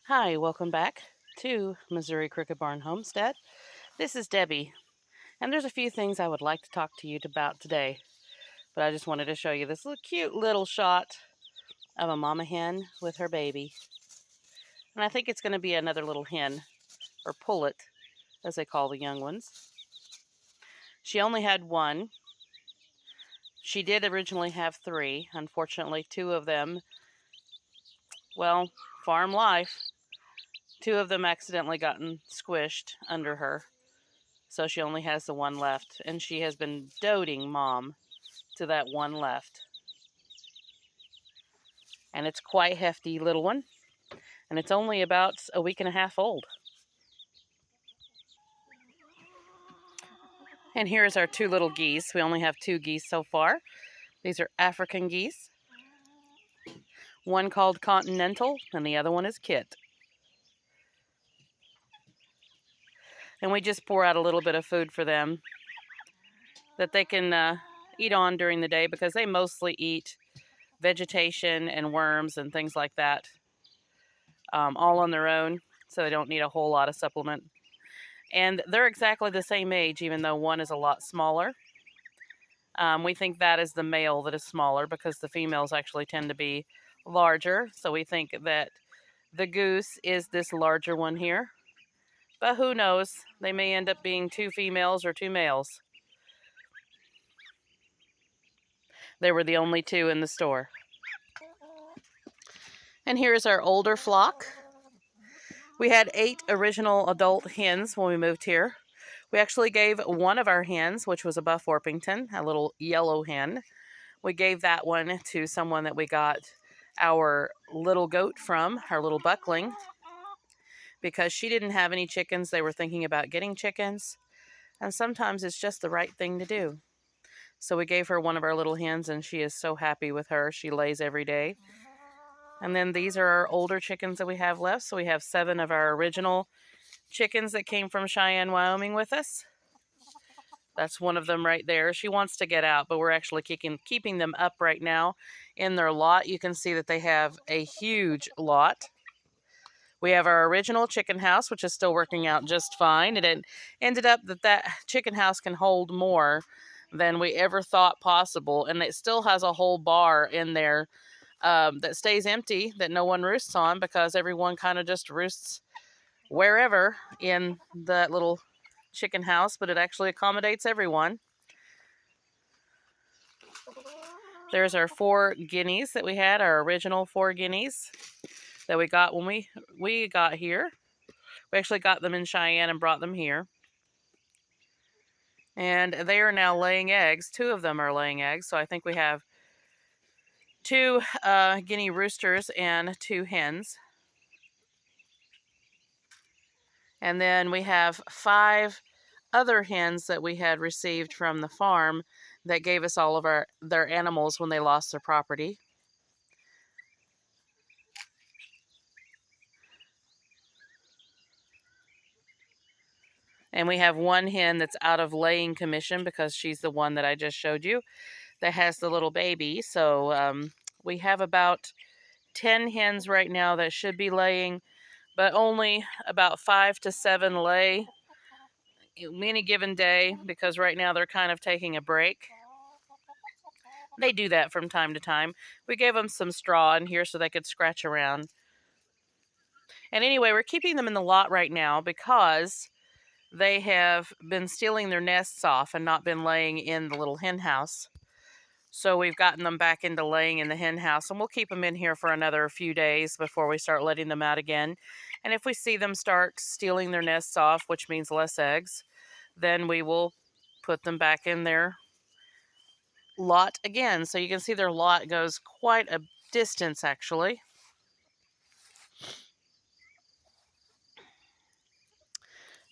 Hi, welcome back to Missouri Cricket Barn Homestead. This is Debbie, and there's a few things I would like to talk to you about today, but I just wanted to show you this cute little shot of a mama hen with her baby. And I think it's going to be another little hen, or pullet, as they call the young ones. She only had one. She did originally have three. Unfortunately, two of them, well, farm life, two of them accidentally gotten squished under her. So she only has the one left, and she has been doting mom to that one left. And it's quite hefty little one, and it's only about a week and a half old. And here's our two little geese. We only have two geese so far. These are African geese. One called Continental, and the other one is Kit. And we just pour out a little bit of food for them that they can eat on during the day, because they mostly eat vegetation and worms and things like that, all on their own, so they don't need a whole lot of supplement. And they're exactly the same age, even though one is a lot smaller. We think that is the male that is smaller, because the females actually tend to be larger. So we think that the goose is this larger one here. But who knows? They may end up being two females or two males. They were the only two in the store. And here's our older flock. We had 8 original adult hens when we moved here. We actually gave one of our hens, which was a Buff Orpington, a little yellow hen. We gave that one to someone that we got our little goat from, our little buckling, because she didn't have any chickens. They were thinking about getting chickens, and sometimes it's just the right thing to do. So we gave her one of our little hens, and she is so happy with her. She lays every day. And then these are our older chickens that we have left. So we have 7 of our original chickens that came from Cheyenne, Wyoming with us. That's one of them right there. She wants to get out, but we're actually keeping them up right now in their lot. You can see that they have a huge lot. We have our original chicken house, which is still working out just fine. It ended up that chicken house can hold more than we ever thought possible, and it still has a whole bar in there that stays empty, that no one roosts on, because everyone kind of just roosts wherever in that little chicken house, but it actually accommodates everyone. There's our 4 guineas that we had, our original 4 guineas that we got when we got here. We actually got them in Cheyenne and brought them here. And they are now laying eggs. 2 of them are laying eggs, so I think we have 2 guinea roosters and 2 hens. And then we have 5 other hens that we had received from the farm that gave us all of their animals when they lost their property. And we have 1 hen that's out of laying commission, because she's the one that I just showed you that has the little baby. So we have about 10 hens right now that should be laying, but only about 5 to 7 lay any given day, because right now they're kind of taking a break. They do that from time to time. We gave them some straw in here so they could scratch around. And anyway, we're keeping them in the lot right now because they have been stealing their nests off and not been laying in the little hen house. So we've gotten them back into laying in the hen house, and we'll keep them in here for another few days before we start letting them out again. And if we see them start stealing their nests off, which means less eggs, then we will put them back in their lot again. So you can see their lot goes quite a distance, actually.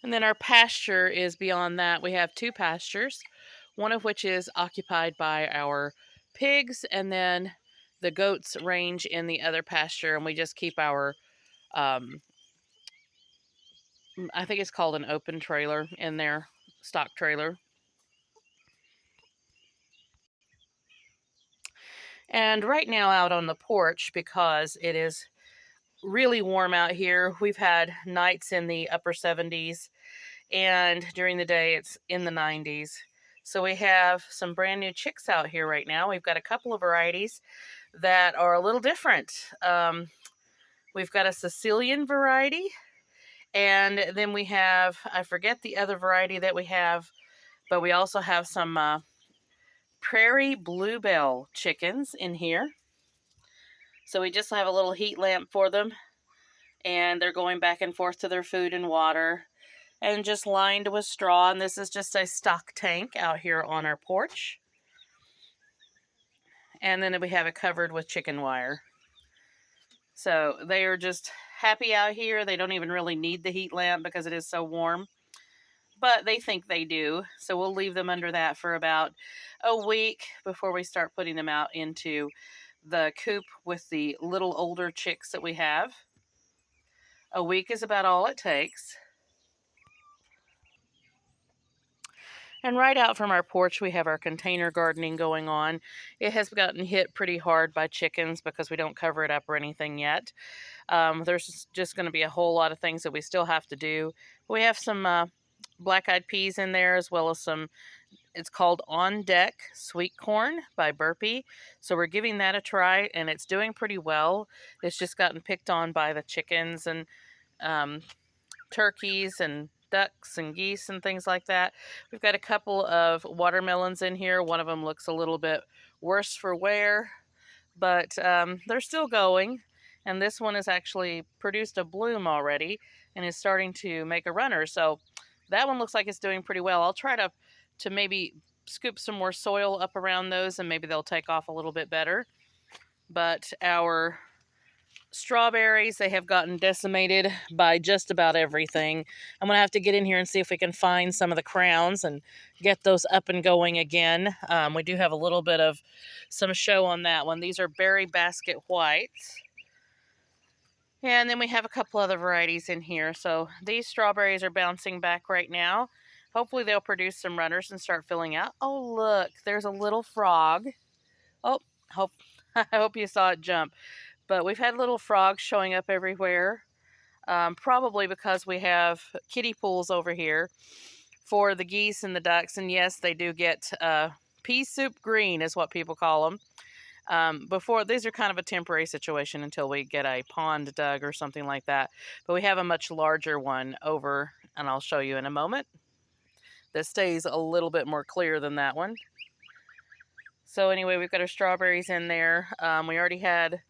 And then our pasture is beyond that. We have 2 pastures, one of which is occupied by our pigs, and then the goats range in the other pasture, and we just keep our, I think it's called an open trailer in there, stock trailer. And right now out on the porch, because it is really warm out here. We've had nights in the upper 70s, and during the day it's in the 90s. So we have some brand new chicks out here right now. We've got a couple of varieties that are a little different. We've got a Sicilian variety, and then we have, I forget the other variety that we have, but we also have some prairie bluebell chickens in here. So we just have a little heat lamp for them, and they're going back and forth to their food and water, and just lined with straw. And this is just a stock tank out here on our porch. And then we have it covered with chicken wire. So they are just happy out here. They don't even really need the heat lamp because it is so warm, but they think they do. So we'll leave them under that for about a week before we start putting them out into the coop with the little older chicks that we have. A week is about all it takes. And right out from our porch, we have our container gardening going on. It has gotten hit pretty hard by chickens because we don't cover it up or anything yet. There's just going to be a whole lot of things that we still have to do. We have some black-eyed peas in there, as well as some, it's called On Deck Sweet Corn by Burpee. So we're giving that a try, and it's doing pretty well. It's just gotten picked on by the chickens and turkeys and ducks and geese and things like that. We've got a couple of watermelons in here. One of them looks a little bit worse for wear, but they're still going. And this one has actually produced a bloom already and is starting to make a runner. So that one looks like it's doing pretty well. I'll try to maybe scoop some more soil up around those, and maybe they'll take off a little bit better. But our strawberries, they have gotten decimated by just about everything. I'm going to have to get in here and see if we can find some of the crowns and get those up and going again. We do have a little bit of some show on that one. These are berry basket whites. And then we have a couple other varieties in here. So these strawberries are bouncing back right now. Hopefully they'll produce some runners and start filling out. Oh, look, there's a little frog. Oh, I hope you saw it jump. But we've had little frogs showing up everywhere, probably because we have kiddie pools over here for the geese and the ducks. And yes, they do get pea soup green is what people call them. Before, these are kind of a temporary situation until we get a pond dug or something like that. But we have a much larger one over, and I'll show you in a moment. This stays a little bit more clear than that one. So anyway, we've got our strawberries in there. We already had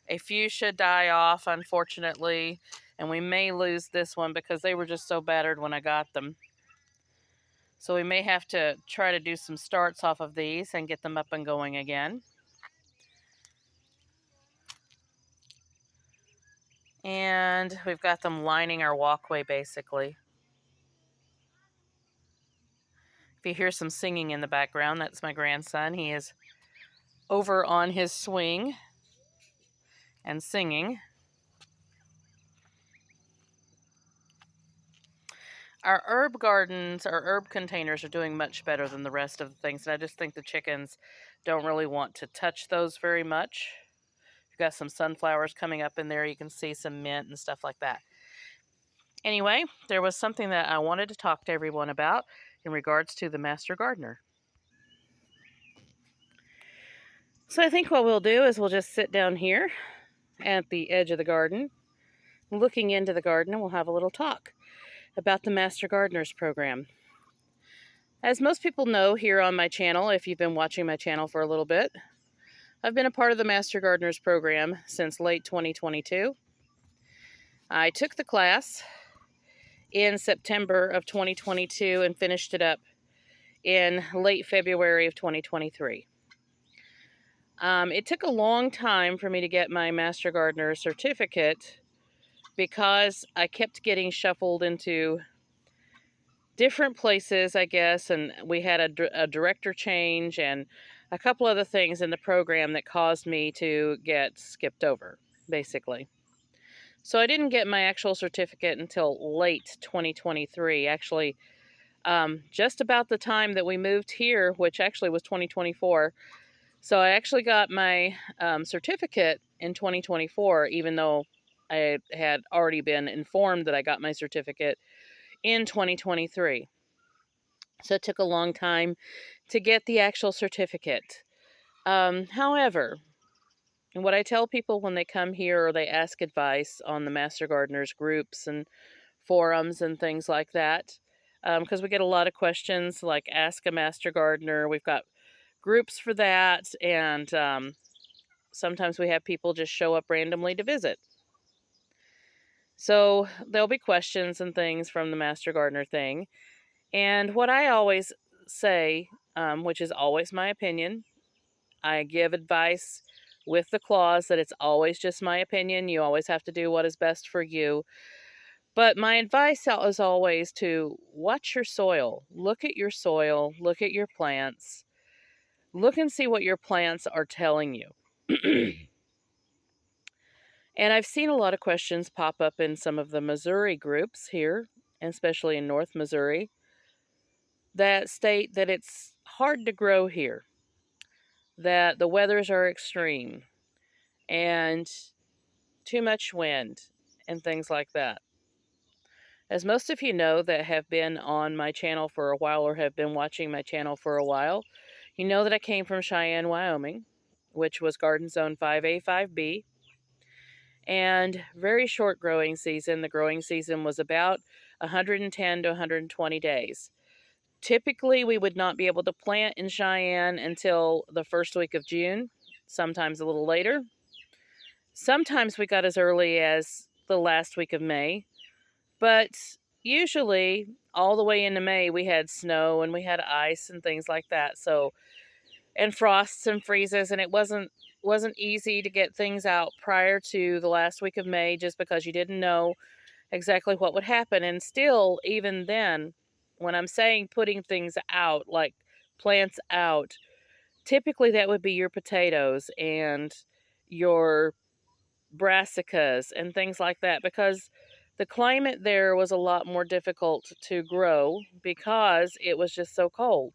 a fuchsia die off, unfortunately, and we may lose this one because they were just so battered when I got them. So we may have to try to do some starts off of these and get them up and going again. And we've got them lining our walkway, basically. If you hear some singing in the background, that's my grandson. He is over on his swing and singing. Our herb gardens, our herb containers are doing much better than the rest of the things. And I just think the chickens don't really want to touch those very much. We've got some sunflowers coming up in there. You can see some mint and stuff like that. Anyway, there was something that I wanted to talk to everyone about in regards to the Master Gardener. So I think what we'll do is we'll just sit down here at the edge of the garden, looking into the garden, and we'll have a little talk about the Master Gardeners program. As most people know here on my channel, if you've been watching my channel for a little bit, I've been a part of the Master Gardeners program since late 2022. I took the class in September of 2022 and finished it up in late February of 2023. It took a long time for me to get my Master Gardener certificate because I kept getting shuffled into different places, I guess, and we had a director change and a couple other things in the program that caused me to get skipped over, basically. So I didn't get my actual certificate until late 2023, actually, just about the time that we moved here, which actually was 2024. So I actually got my certificate in 2024, even though I had already been informed that I got my certificate in 2023. So it took a long time to get the actual certificate. However, what I tell people when they come here or they ask advice on the Master Gardeners groups and forums and things like that, because we get a lot of questions like Ask a Master Gardener. We've got groups for that, and sometimes we have people just show up randomly to visit. So there'll be questions and things from the Master Gardener thing. And what I always say, which is always my opinion, I give advice with the clause that it's always just my opinion. You always have to do what is best for you. But my advice is always to watch your soil. Look at your soil, look at your plants, look and see what your plants are telling you. And I've seen a lot of questions pop up in some of the Missouri groups here, especially in North Missouri, that state that it's hard to grow here, that the weathers are extreme, and too much wind, and things like that. As most of you know that have been on my channel for a while or have been watching my channel for a while, you know that I came from Cheyenne, Wyoming, which was Garden Zone 5A, 5B, and very short growing season. The growing season was about 110 to 120 days. Typically, we would not be able to plant in Cheyenne until the first week of June, sometimes a little later. Sometimes we got as early as the last week of May, but usually all the way into May we had snow and we had ice and things like that. So, and frosts and freezes, and it wasn't easy to get things out prior to the last week of May just because you didn't know exactly what would happen. And still, even then, when I'm saying putting things out, like plants out, typically that would be your potatoes and your brassicas and things like that, because the climate there was a lot more difficult to grow because it was just so cold.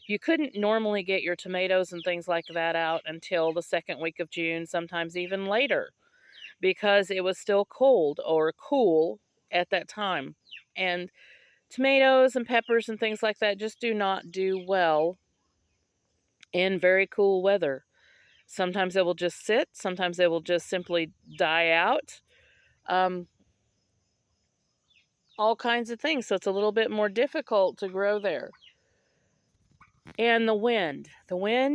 You couldn't normally get your tomatoes and things like that out until the second week of June, sometimes even later, because it was still cold or cool at that time. And tomatoes and peppers and things like that just do not do well in very cool weather. Sometimes they will just sit, sometimes they will just simply die out. Um, all kinds of things. So it's a little bit more difficult to grow there. And the wind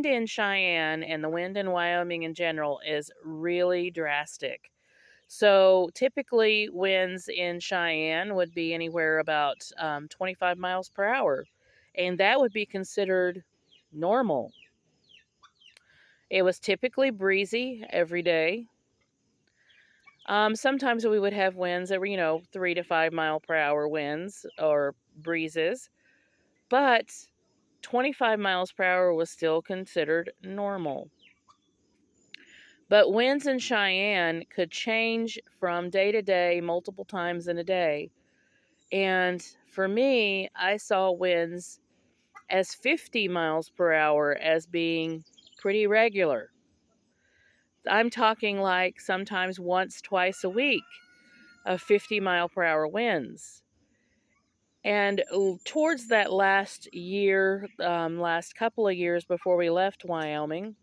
in Cheyenne and the wind in Wyoming in general is really drastic. So typically, winds in Cheyenne would be anywhere about 25 miles per hour, and that would be considered normal. It was typically breezy every day. Sometimes we would have winds that were 3 to 5 mile per hour winds or breezes, but 25 miles per hour was still considered normal. But winds in Cheyenne could change from day to day multiple times in a day. And for me, I saw winds as 50 miles per hour as being pretty regular. I'm talking like sometimes once, twice a week of 50 mile per hour winds. And towards that last year, last couple of years before we left Wyoming,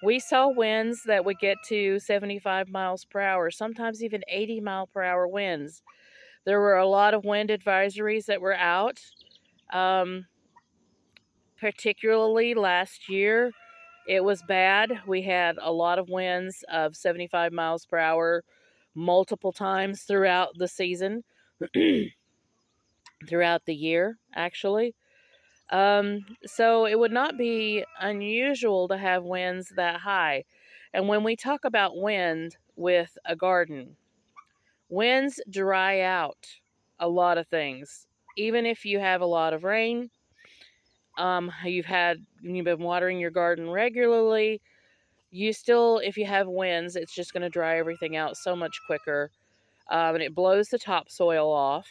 we saw winds that would get to 75 miles per hour, sometimes even 80 mile per hour winds. There were a lot of wind advisories that were out, particularly last year. It was bad. We had a lot of winds of 75 miles per hour multiple times throughout the season, throughout the year, actually. So it would not be unusual to have winds that high. And when we talk about wind with a garden, winds dry out a lot of things. Even if you have a lot of rain, you've been watering your garden regularly, you still, if you have winds, it's just going to dry everything out so much quicker. And it blows the topsoil off.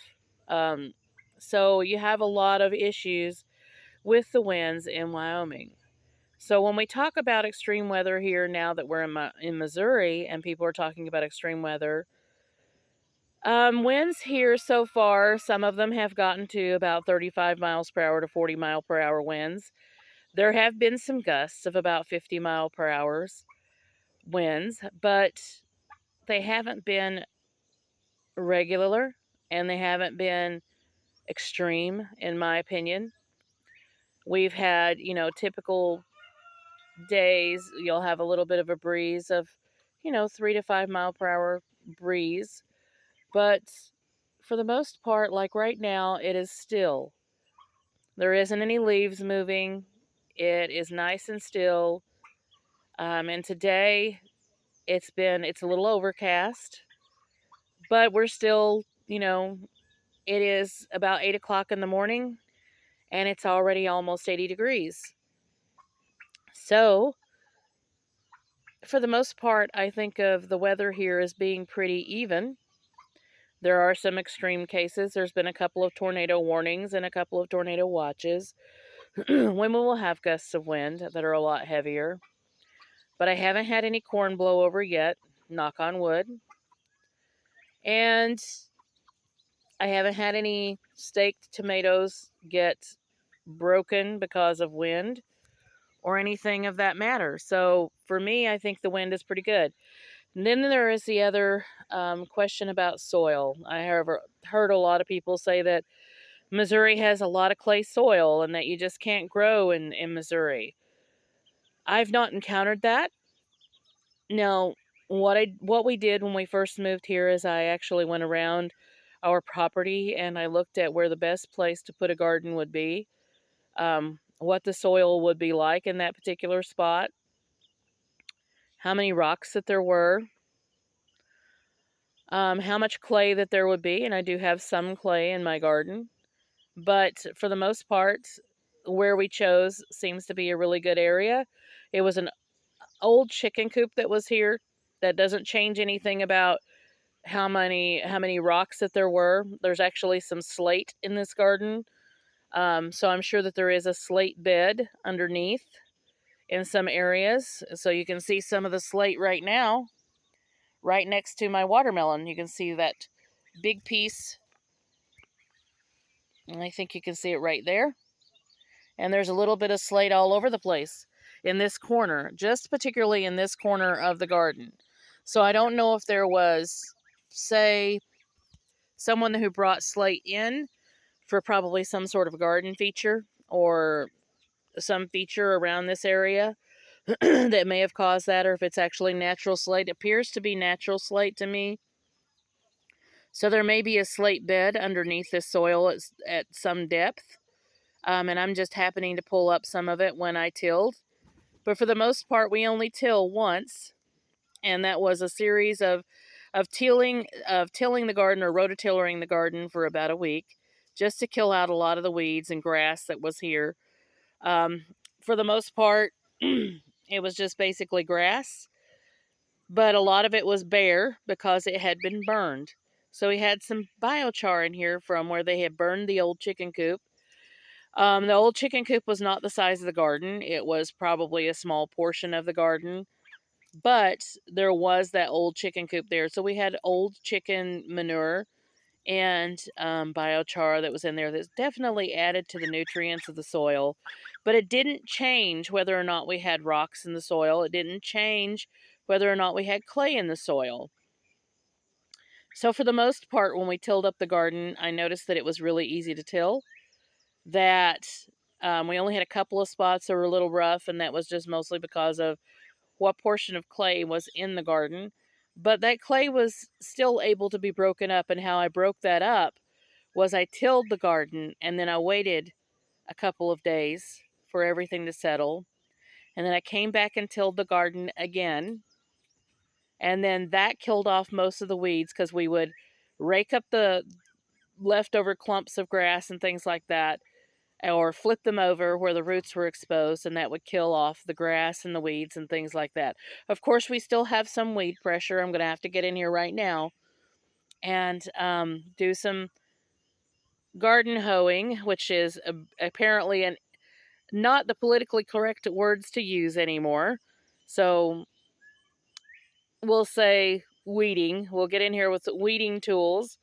So you have a lot of issues with the winds in Wyoming. So when we talk about extreme weather here, now that we're in Missouri and people are talking about extreme weather, winds here so far, some of them have gotten to about 35 miles per hour to 40-mile-per-hour winds. There have been some gusts of about 50-mile-per-hour winds, but they haven't been regular and they haven't been extreme, in my opinion. We've had, typical days. You'll have a little bit of a breeze of, 3 to 5 mile per hour breeze. But for the most part, like right now, it is still. There isn't any leaves moving. It is nice and still. And today it's a little overcast, but we're still, it is about 8 o'clock in the morning and it's already almost 80 degrees. So, for the most part, I think of the weather here as being pretty even. There are some extreme cases. There's been a couple of tornado warnings and a couple of tornado watches when we will have gusts of wind that are a lot heavier. But I haven't had any corn blow over yet, knock on wood. And I haven't had any staked tomatoes get broken because of wind or anything of that matter. So for me, I think the wind is pretty good. And then there is the other question about soil. I have heard a lot of people say that Missouri has a lot of clay soil and that you just can't grow in Missouri. I've not encountered that. Now, what we did when we first moved here is I actually went around our property and I looked at where the best place to put a garden would be, what the soil would be like in that particular spot, how many rocks that there were, how much clay that there would be, and I do have some clay in my garden. But for the most part, where we chose seems to be a really good area. It was an old chicken coop that was here. That doesn't change anything about how many rocks that there were. There's actually some slate in this garden. So I'm sure that there is a slate bed underneath in some areas. So you can see some of the slate right now, right next to my watermelon. You can see that big piece. And I think you can see it right there. And there's a little bit of slate all over the place in this corner, just particularly in this corner of the garden. So I don't know if there was, say, someone who brought slate in for probably some sort of garden feature or some feature around this area that may have caused that, or if it's actually natural slate. It appears to be natural slate to me. So there may be a slate bed underneath this soil at some depth. And I'm just happening to pull up some of it when I tilled. But for the most part, we only till once, and that was a series of tilling the garden or rototillering the garden for about a week, just to kill out a lot of the weeds and grass that was here. For the most part, it was just basically grass, but a lot of it was bare because it had been burned. So we had some biochar in here from where they had burned the old chicken coop. The old chicken coop was not the size of the garden. It was probably a small portion of the garden, but there was that old chicken coop there. So we had old chicken manure and biochar that was in there that's definitely added to the nutrients of the soil. But it didn't change whether or not we had rocks in the soil. It didn't change whether or not we had clay in the soil. So for the most part, when we tilled up the garden, I noticed that it was really easy to till. That we only had a couple of spots that were a little rough, and that was just mostly because of what portion of clay was in the garden. But that clay was still able to be broken up, and how I broke that up was I tilled the garden, and then I waited a couple of days for everything to settle. And then I came back and tilled the garden again. And then that killed off most of the weeds because we would rake up the leftover clumps of grass and things like that, or flip them over where the roots were exposed, and that would kill off the grass and the weeds and things like that. Of course, we still have some weed pressure. I'm going to have to get in here right now and do some garden hoeing, which is apparently not the politically correct words to use anymore. So we'll say weeding. We'll get in here with weeding tools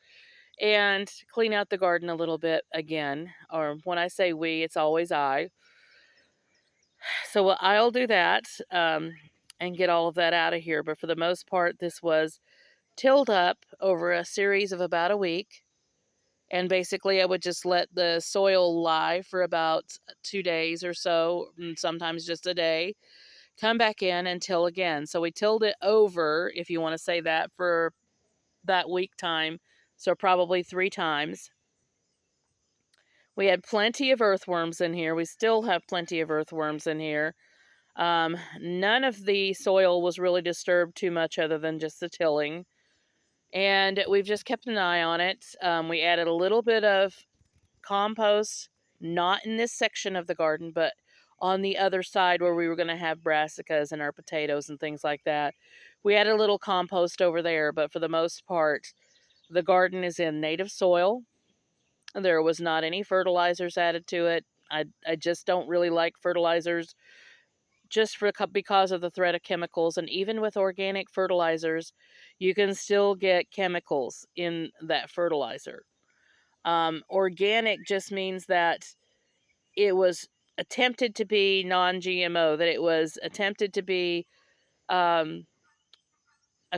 and clean out the garden a little bit again. Or when I say we, it's always I. So I'll do that and get all of that out of here. But for the most part, this was tilled up over a series of about a week. And basically, I would just let the soil lie for about 2 days or so, and sometimes just a day. Come back in and till again. So we tilled it over, if you want to say that, for that week time. So probably 3 times. We had plenty of earthworms in here. We still have plenty of earthworms in here. None of the soil was really disturbed too much other than just the tilling. And we've just kept an eye on it. We added a little bit of compost, not in this section of the garden, but on the other side where we were going to have brassicas and our potatoes and things like that. We added a little compost over there, but for the most part, the garden is in native soil. There was not any fertilizers added to it. I just don't really like fertilizers just because of the threat of chemicals. And even with organic fertilizers, you can still get chemicals in that fertilizer. Organic just means that it was attempted to be non-GMO, that it was attempted to be a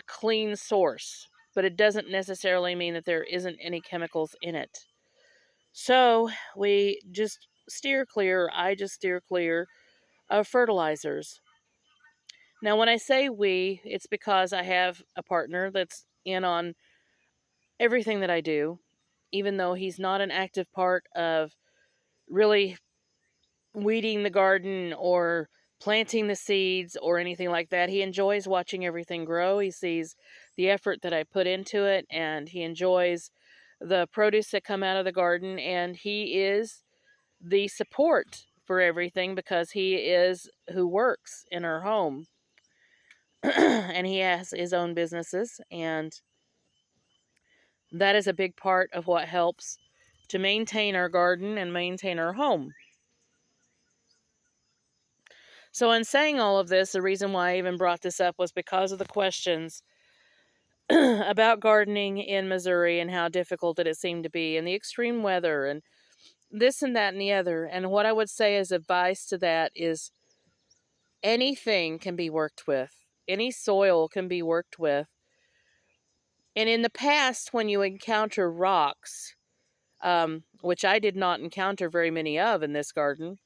clean source, but it doesn't necessarily mean that there isn't any chemicals in it. So we just steer clear, I just steer clear of fertilizers. Now, when I say we, it's because I have a partner that's in on everything that I do, even though he's not an active part of really weeding the garden or planting the seeds or anything like that. He enjoys watching everything grow. He sees the effort that I put into it, and he enjoys the produce that come out of the garden, and he is the support for everything because he is who works in our home. And he has his own businesses, and that is a big part of what helps to maintain our garden and maintain our home. So, in saying all of this, the reason why I even brought this up was because of the questions about gardening in Missouri and how difficult it seemed to be, and the extreme weather, and this and that and the other. And what I would say as advice to that is anything can be worked with, any soil can be worked with. And in the past, when you encounter rocks, which I did not encounter very many of in this garden,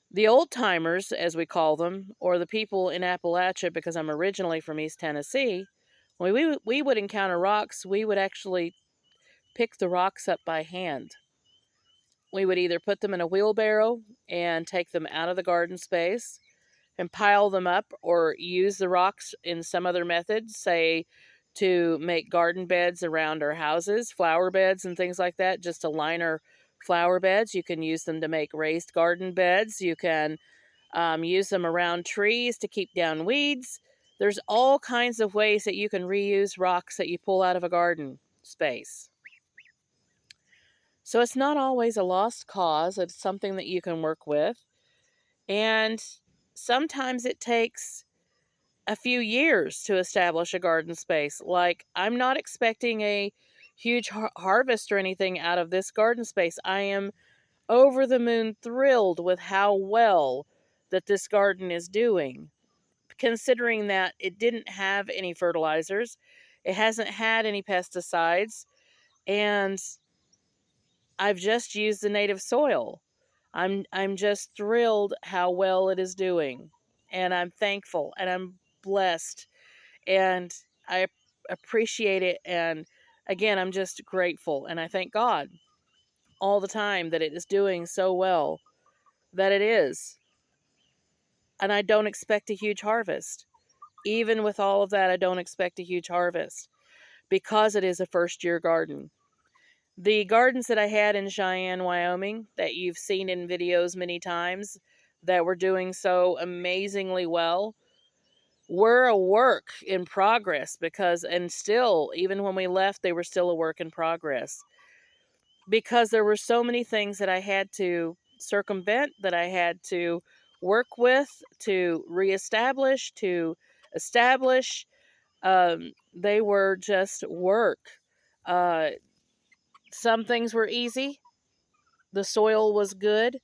the old timers, as we call them, or the people in Appalachia, because I'm originally from East Tennessee, when we would encounter rocks, we would actually pick the rocks up by hand. We would either put them in a wheelbarrow and take them out of the garden space and pile them up, or use the rocks in some other method, say to make garden beds around our houses, flower beds and things like that, just to line our flower beds. You can use them to make raised garden beds. You can use them around trees to keep down weeds. There's all kinds of ways that you can reuse rocks that you pull out of a garden space. So it's not always a lost cause. It's something that you can work with. And sometimes it takes a few years to establish a garden space. Like, I'm not expecting a huge harvest or anything out of this garden space. I am over the moon thrilled with how well that this garden is doing, considering that it didn't have any fertilizers, it hasn't had any pesticides, and I've just used the native soil. I'm just thrilled how well it is doing, and I'm thankful and I'm blessed, and I appreciate it. And again, I'm just grateful, and I thank God all the time that it is doing so well that it is. And I don't expect a huge harvest. Even with all of that, I don't expect a huge harvest because it is a first year garden. The gardens that I had in Cheyenne, Wyoming, that you've seen in videos many times, that were doing so amazingly well, were a work in progress and still, even when we left, they were still a work in progress because there were so many things that I had to circumvent, that I had to work with, to reestablish, to establish. They were just work. Uh, some things were easy. The soil was good.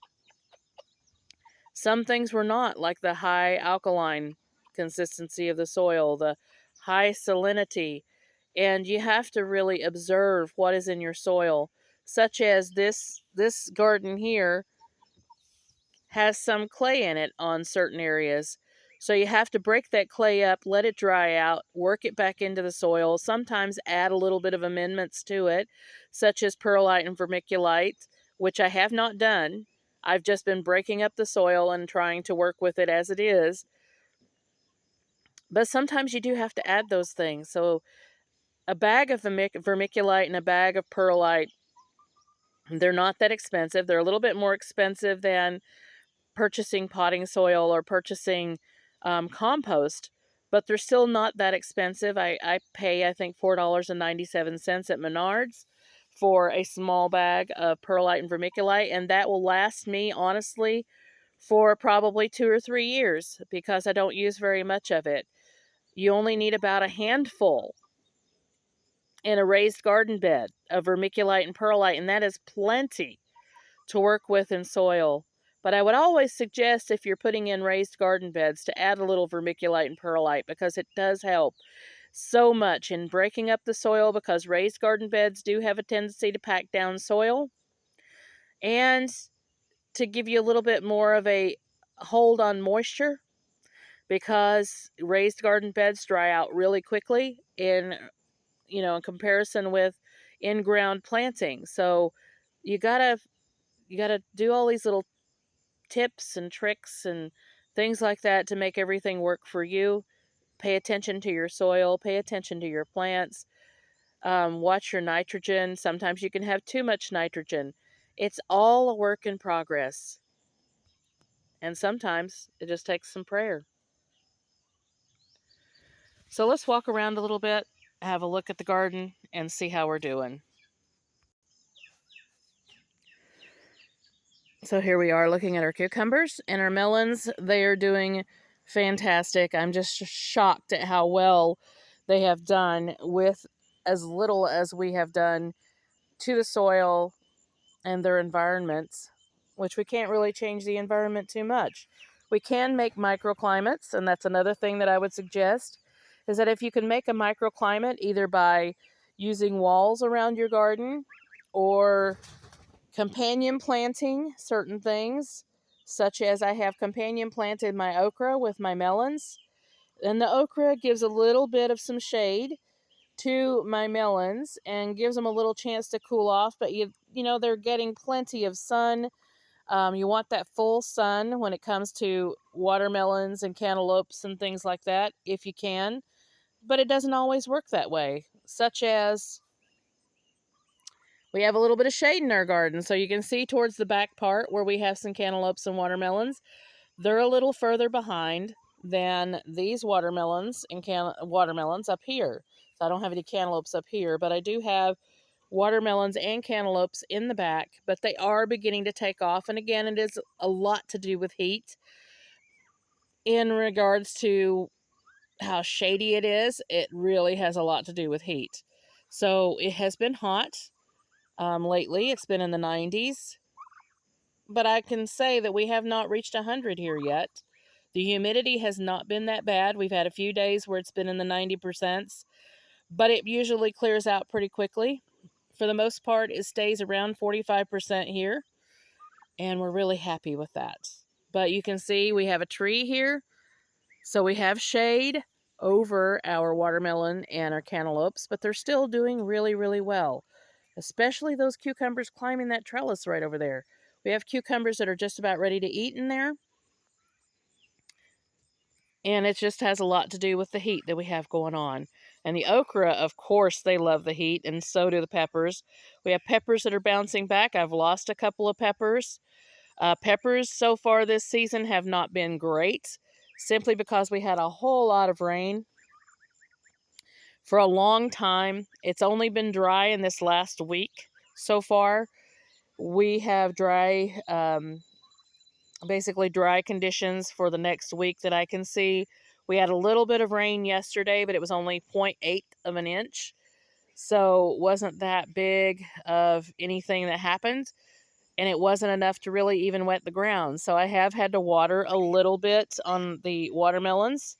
Some things were not, like the high alkaline consistency of the soil, the high salinity. And you have to really observe what is in your soil, such as this garden here has some clay in it on certain areas. So you have to break that clay up, let it dry out, work it back into the soil, sometimes add a little bit of amendments to it, such as perlite and vermiculite, which I have not done. I've just been breaking up the soil and trying to work with it as it is. But sometimes you do have to add those things. So a bag of vermiculite and a bag of perlite, they're not that expensive. They're a little bit more expensive than purchasing potting soil or purchasing compost, but they're still not that expensive. I pay, I think, $4.97 at Menards for a small bag of perlite and vermiculite, and that will last me, honestly, for probably 2 or 3 years because I don't use very much of it. You only need about a handful in a raised garden bed of vermiculite and perlite, and that is plenty to work with in soil. But I would always suggest, if you're putting in raised garden beds, to add a little vermiculite and perlite because it does help so much in breaking up the soil, because raised garden beds do have a tendency to pack down soil, and to give you a little bit more of a hold on moisture, because raised garden beds dry out really quickly in comparison with in-ground planting. So you gotta do all these little tips and tricks and things like that to make everything work for you. Pay attention to your soil, pay attention to your plants, watch your nitrogen. Sometimes you can have too much nitrogen. It's all a work in progress. And sometimes it just takes some prayer. So let's walk around a little bit, have a look at the garden, and see how we're doing. So here we are looking at our cucumbers and our melons. They are doing fantastic. I'm just shocked at how well they have done with as little as we have done to the soil and their environments, which we can't really change the environment too much. We can make microclimates, and that's another thing that I would suggest, is that if you can make a microclimate either by using walls around your garden or companion planting certain things, such as I have companion planted my okra with my melons. And the okra gives a little bit of some shade to my melons and gives them a little chance to cool off, but they're getting plenty of sun. You want that full sun when it comes to watermelons and cantaloupes and things like that, if you can. But it doesn't always work that way, such as we have a little bit of shade in our garden. So you can see towards the back part where we have some cantaloupes and watermelons. They're a little further behind than these watermelons and watermelons up here. So I don't have any cantaloupes up here, but I do have watermelons and cantaloupes in the back, but they are beginning to take off. And again, it is a lot to do with heat. In regards to how shady it is, it really has a lot to do with heat. So it has been hot. Lately, it's been in the 90s, but I can say that we have not reached 100 here yet. The humidity has not been that bad. We've had a few days where it's been in the 90%, but it usually clears out pretty quickly. For the most part, it stays around 45% here, and we're really happy with that. But you can see we have a tree here, so we have shade over our watermelon and our cantaloupes, but they're still doing really, really well. Especially those cucumbers climbing that trellis right over there. We have cucumbers that are just about ready to eat in there. And it just has a lot to do with the heat that we have going on. And the okra, of course, they love the heat, and so do the peppers. We have peppers that are bouncing back. I've lost a couple of peppers. Peppers so far this season have not been great, simply because we had a whole lot of rain for a long time. It's only been dry in this last week so far. we have dry, basically dry conditions for the next week that I can see. We had a little bit of rain yesterday, but it was only 0.8 of an inch. So wasn't that big of anything that happened. And it wasn't enough to really even wet the ground. So I have had to water a little bit on the watermelons.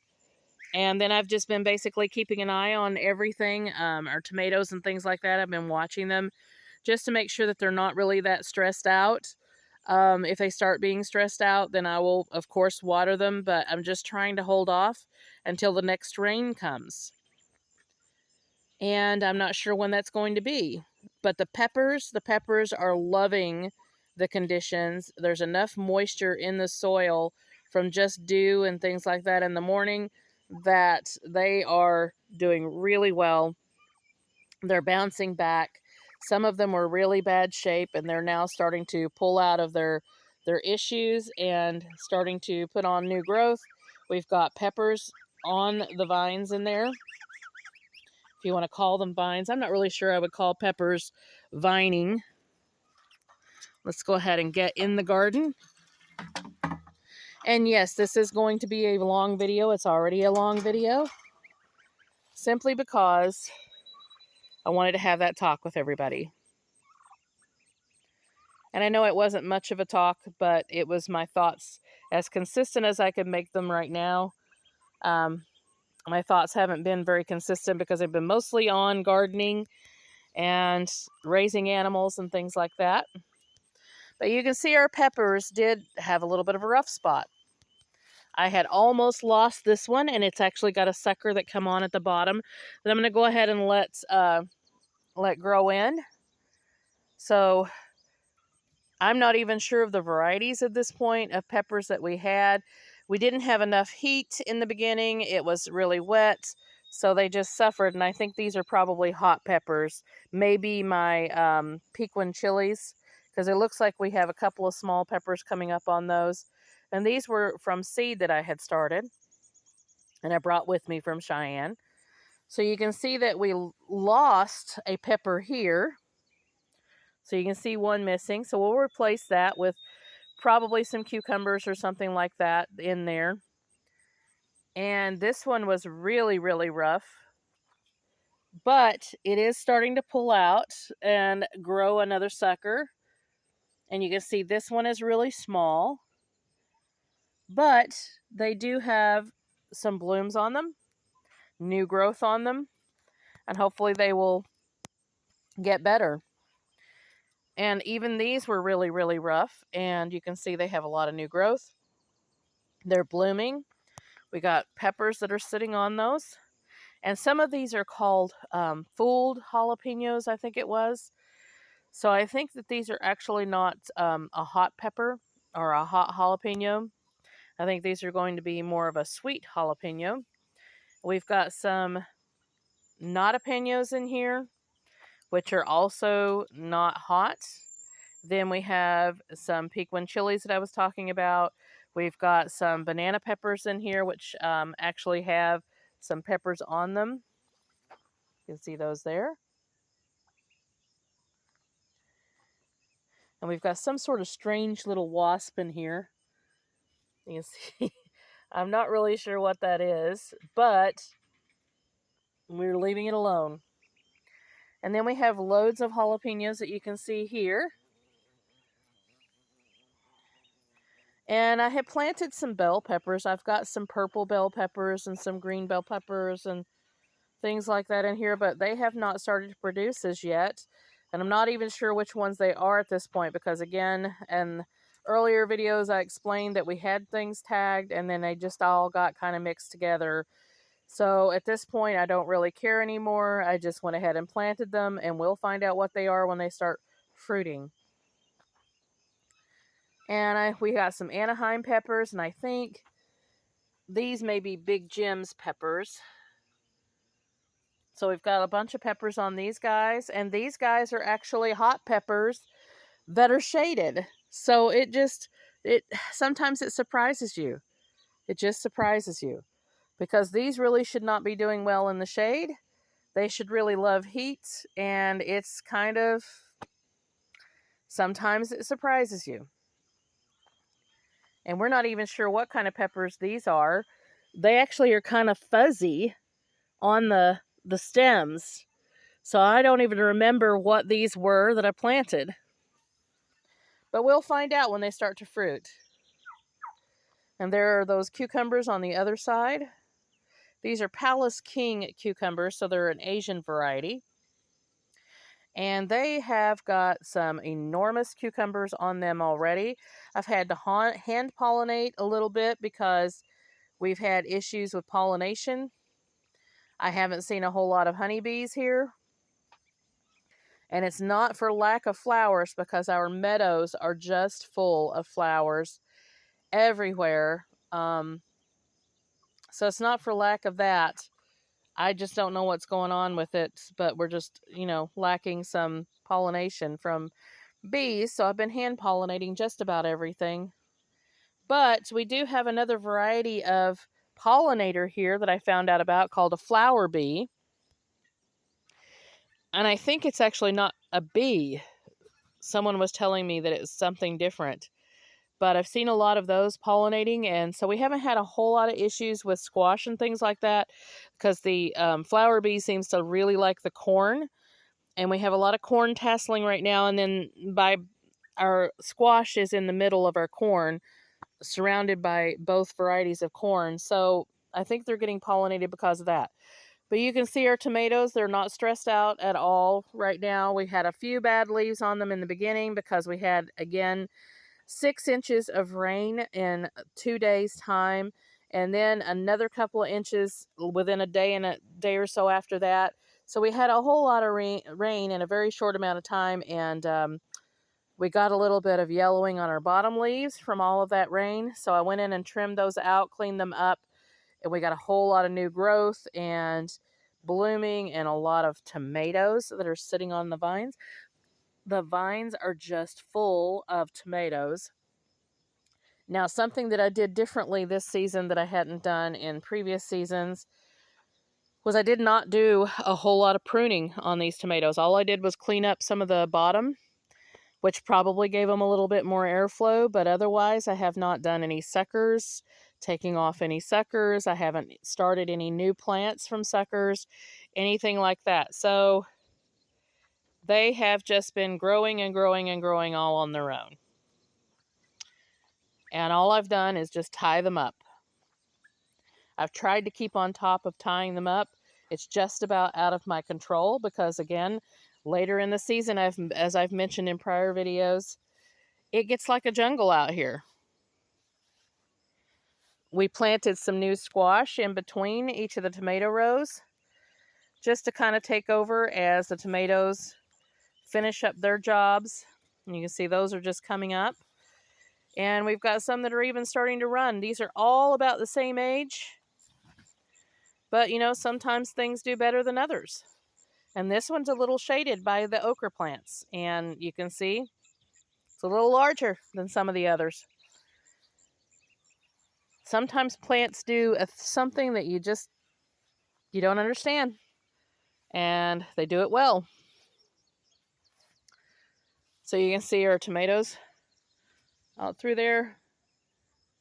And then I've just been basically keeping an eye on everything, our tomatoes and things like that. I've been watching them just to make sure that they're not really that stressed out. If they start being stressed out, then I will, of course, water them, but I'm just trying to hold off until the next rain comes. And I'm not sure when that's going to be. But the peppers are loving the conditions. There's enough moisture in the soil from just dew and things like that in the morning that they are doing really well. They're bouncing back. Some of them were really bad shape, and they're now starting to pull out of their issues and starting to put on new growth. We've got peppers on the vines in there, if you want to call them vines. I'm not really sure I would call peppers vining. Let's go ahead and get in the garden. And yes, this is going to be a long video. It's already a long video, simply because I wanted to have that talk with everybody. And I know it wasn't much of a talk, but it was my thoughts as consistent as I could make them right now. My thoughts haven't been very consistent because I've been mostly on gardening and raising animals and things like that. But you can see our peppers did have a little bit of a rough spot. I had almost lost this one, and it's actually got a sucker that come on at the bottom that I'm going to go ahead and let grow in. So I'm not even sure of the varieties at this point of peppers that we had. We didn't have enough heat in the beginning. It was really wet, so they just suffered. And I think these are probably hot peppers. Maybe my Pequin chilies, because it looks like we have a couple of small peppers coming up on those. And these were from seed that I had started and I brought with me from Cheyenne. So you can see that we lost a pepper here. So you can see one missing. So we'll replace that with probably some cucumbers or something like that in there. And this one was really, really rough. But it is starting to pull out and grow another sucker. And you can see this one is really small. But they do have some blooms on them, new growth on them, and hopefully they will get better. And even these were really, really rough. And you can see they have a lot of new growth. They're blooming. We got peppers that are sitting on those. And some of these are called fooled jalapenos, I think it was. So I think that these are actually not a hot pepper or a hot jalapeno. I think these are going to be more of a sweet jalapeno. We've got some notapenos in here, which are also not hot. Then we have some Pequin chilies that I was talking about. We've got some banana peppers in here, which actually have some peppers on them. You can see those there. And we've got some sort of strange little wasp in here. You can see, I'm not really sure what that is, but we're leaving it alone. And then we have loads of jalapenos that you can see here. And I have planted some bell peppers. I've got some purple bell peppers and some green bell peppers and things like that in here, but they have not started to produce as yet. And I'm not even sure which ones they are at this point because, again, in earlier videos I explained that we had things tagged and then they just all got kind of mixed together. So at this point I don't really care anymore. I just went ahead and planted them, and we'll find out what they are when they start fruiting. And we got some Anaheim peppers, and I think these may be Big Jim's peppers. So we've got a bunch of peppers on these guys, and these guys are actually hot peppers that are shaded. So it sometimes it surprises you. It just surprises you, because these really should not be doing well in the shade. They should really love heat, and it's kind of Sometimes it surprises you. And we're not even sure what kind of peppers these are. They actually are kind of fuzzy on the stems. So I don't even remember what these were that I planted. But we'll find out when they start to fruit. And there are those cucumbers on the other side. These are Palace King cucumbers, so they're an Asian variety. And they have got some enormous cucumbers on them already. I've had to hand pollinate a little bit because we've had issues with pollination. I haven't seen a whole lot of honeybees here. And it's not for lack of flowers, because our meadows are just full of flowers everywhere. So it's not for lack of that. I just don't know what's going on with it, but we're just, lacking some pollination from bees. So I've been hand pollinating just about everything. But we do have another variety of pollinator here that I found out about called a flower bee. And I think it's actually not a bee. Someone was telling me that it was something different. But I've seen a lot of those pollinating, and so we haven't had a whole lot of issues with squash and things like that, because the flower bee seems to really like the corn, and we have a lot of corn tasseling right now, and then our squash is in the middle of our corn, surrounded by both varieties of corn, so I think they're getting pollinated because of that. But you can see our tomatoes, they're not stressed out at all right now. We had a few bad leaves on them in the beginning because we had, again, 6 inches of rain in 2 days' time, and then another couple of inches within a day and a day or so after that. So we had a whole lot of rain in a very short amount of time, and we got a little bit of yellowing on our bottom leaves from all of that rain. So I went in and trimmed those out, cleaned them up, and we got a whole lot of new growth and blooming and a lot of tomatoes that are sitting on the vines. The vines are just full of tomatoes. Now, something that I did differently this season that I hadn't done in previous seasons was I did not do a whole lot of pruning on these tomatoes. All I did was clean up some of the bottom, which probably gave them a little bit more airflow, but otherwise I have not done any suckers, taking off any suckers. I haven't started any new plants from suckers, anything like that. So they have just been growing and growing and growing all on their own. And all I've done is just tie them up. I've tried to keep on top of tying them up. It's just about out of my control because, again, later in the season, as I've mentioned in prior videos, it gets like a jungle out here. We planted some new squash in between each of the tomato rows just to kind of take over as the tomatoes finish up their jobs. And you can see those are just coming up. And we've got some that are even starting to run. These are all about the same age. But, sometimes things do better than others. And this one's a little shaded by the okra plants. And you can see it's a little larger than some of the others. Sometimes plants do something that you don't understand. And they do it well. So you can see our tomatoes out through there,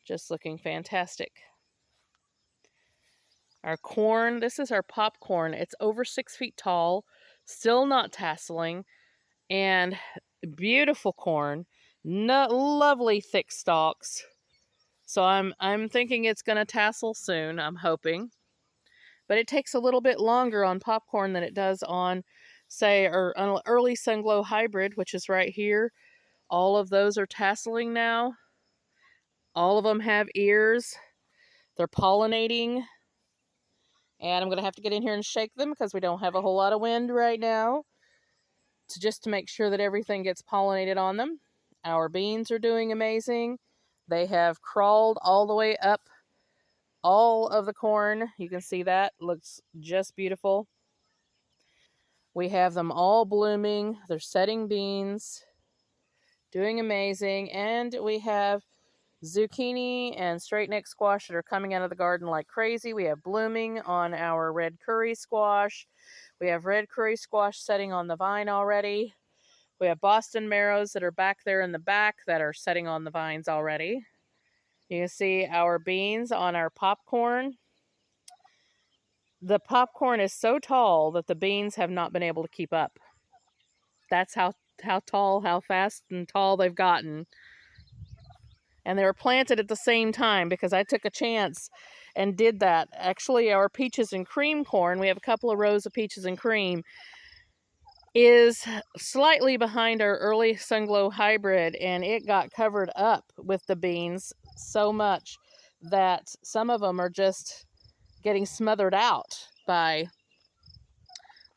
just looking fantastic. Our corn, this is our popcorn. It's over 6 feet tall, still not tasseling, and beautiful corn, lovely thick stalks. So I'm thinking it's going to tassel soon, I'm hoping. But it takes a little bit longer on popcorn than it does on, say, an early Sunglow hybrid, which is right here. All of those are tasseling now. All of them have ears. They're pollinating. And I'm going to have to get in here and shake them because we don't have a whole lot of wind right now, just to make sure that everything gets pollinated on them. Our beans are doing amazing. They have crawled all the way up all of the corn. You can see that. Looks just beautiful. We have them all blooming. They're setting beans. Doing amazing. And we have zucchini and straight neck squash that are coming out of the garden like crazy. We have blooming on our red curry squash. We have red curry squash setting on the vine already. We have Boston marrows that are back there in the back that are setting on the vines already. You can see our beans on our popcorn. The popcorn is so tall that the beans have not been able to keep up. That's how tall, how fast and tall they've gotten. And they were planted at the same time because I took a chance and did that. Actually, our peaches and cream corn, we have a couple of rows of peaches and cream, is slightly behind our early Sunglow hybrid, and it got covered up with the beans so much that some of them are just getting smothered out by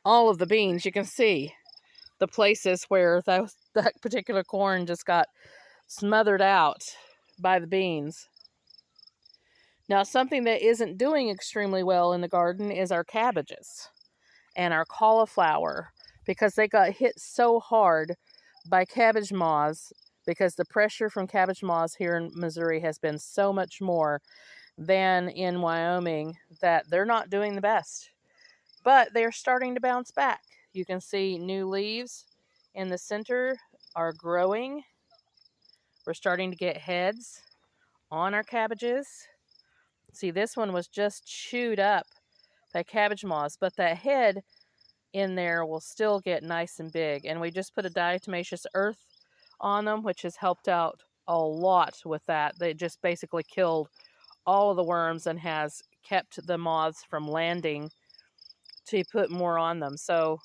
all of the beans. You can see the places where that particular corn just got smothered out by the beans. Now, something that isn't doing extremely well in the garden is our cabbages and our cauliflower, because they got hit so hard by cabbage moths, because the pressure from cabbage moths here in Missouri has been so much more than in Wyoming that they're not doing the best. But they're starting to bounce back. You can see new leaves in the center are growing. We're starting to get heads on our cabbages. See, this one was just chewed up by cabbage moths, but that head in there will still get nice and big. And we just put a diatomaceous earth on them, which has helped out a lot with that. They just basically killed all of the worms and has kept the moths from landing to put more on them. So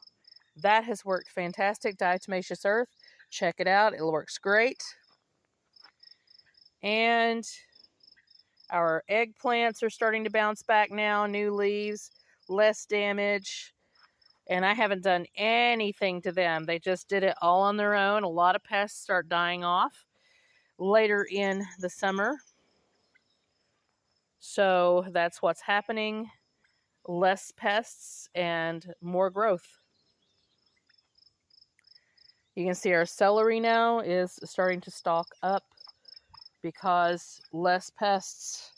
that has worked fantastic. Diatomaceous earth, check it out. It works great. And our eggplants are starting to bounce back now. New leaves, less damage. And I haven't done anything to them. They just did it all on their own. A lot of pests start dying off later in the summer. So that's what's happening. Less pests and more growth. You can see our celery now is starting to stalk up because less pests.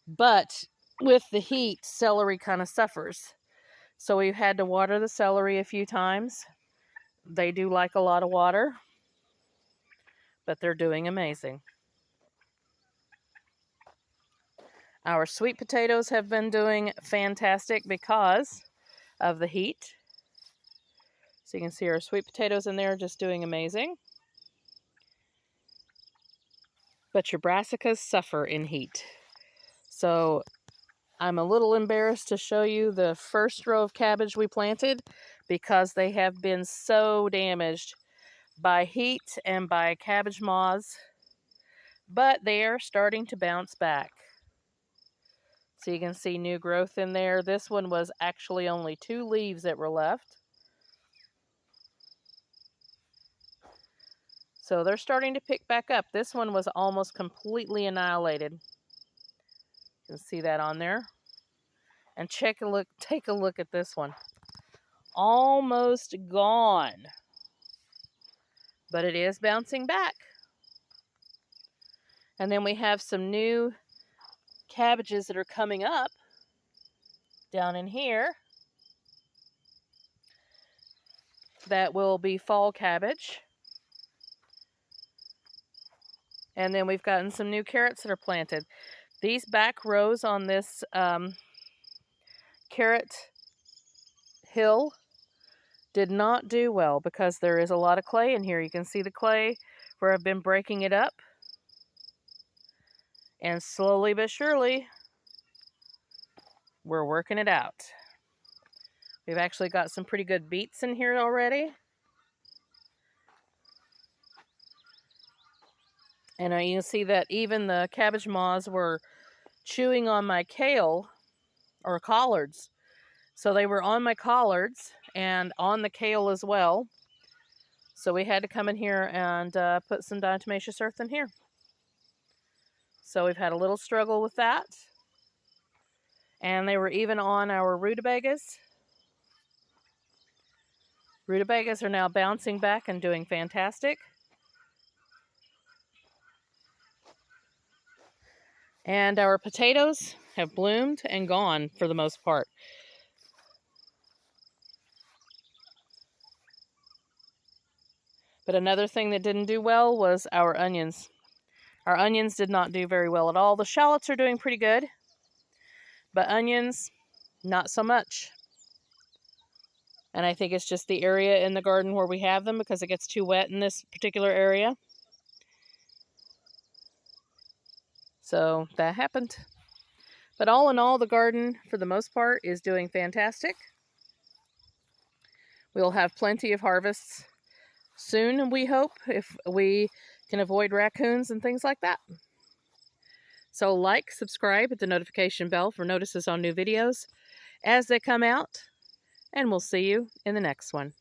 But with the heat, celery kind of suffers. So we've had to water the celery a few times. They do like a lot of water, but they're doing amazing. Our sweet potatoes have been doing fantastic because of the heat. So you can see our sweet potatoes in there just doing amazing. But your brassicas suffer in heat. So I'm a little embarrassed to show you the first row of cabbage we planted because they have been so damaged by heat and by cabbage moths. But they are starting to bounce back. So you can see new growth in there. This one was actually only 2 leaves that were left. So they're starting to pick back up. This one was almost completely annihilated. You can see that on there. And take a look at this one. Almost gone. But it is bouncing back. And then we have some new cabbages that are coming up down in here. That will be fall cabbage. And then we've gotten some new carrots that are planted. These back rows on this carrot hill did not do well because there is a lot of clay in here. You can see the clay where I've been breaking it up. And slowly but surely, we're working it out. We've actually got some pretty good beets in here already. And you can see that even the cabbage moths were chewing on my kale, or collards. So they were on my collards and on the kale as well. So we had to come in here and put some diatomaceous earth in here. So we've had a little struggle with that. And they were even on our rutabagas. Rutabagas are now bouncing back and doing fantastic. And our potatoes have bloomed and gone for the most part. But another thing that didn't do well was our onions. Our onions did not do very well at all. The shallots are doing pretty good, but onions, not so much. And I think it's just the area in the garden where we have them because it gets too wet in this particular area. So that happened. But all in all, the garden, for the most part, is doing fantastic. We'll have plenty of harvests soon, we hope, if we can avoid raccoons and things like that. So like, subscribe, hit the notification bell for notices on new videos as they come out, and we'll see you in the next one.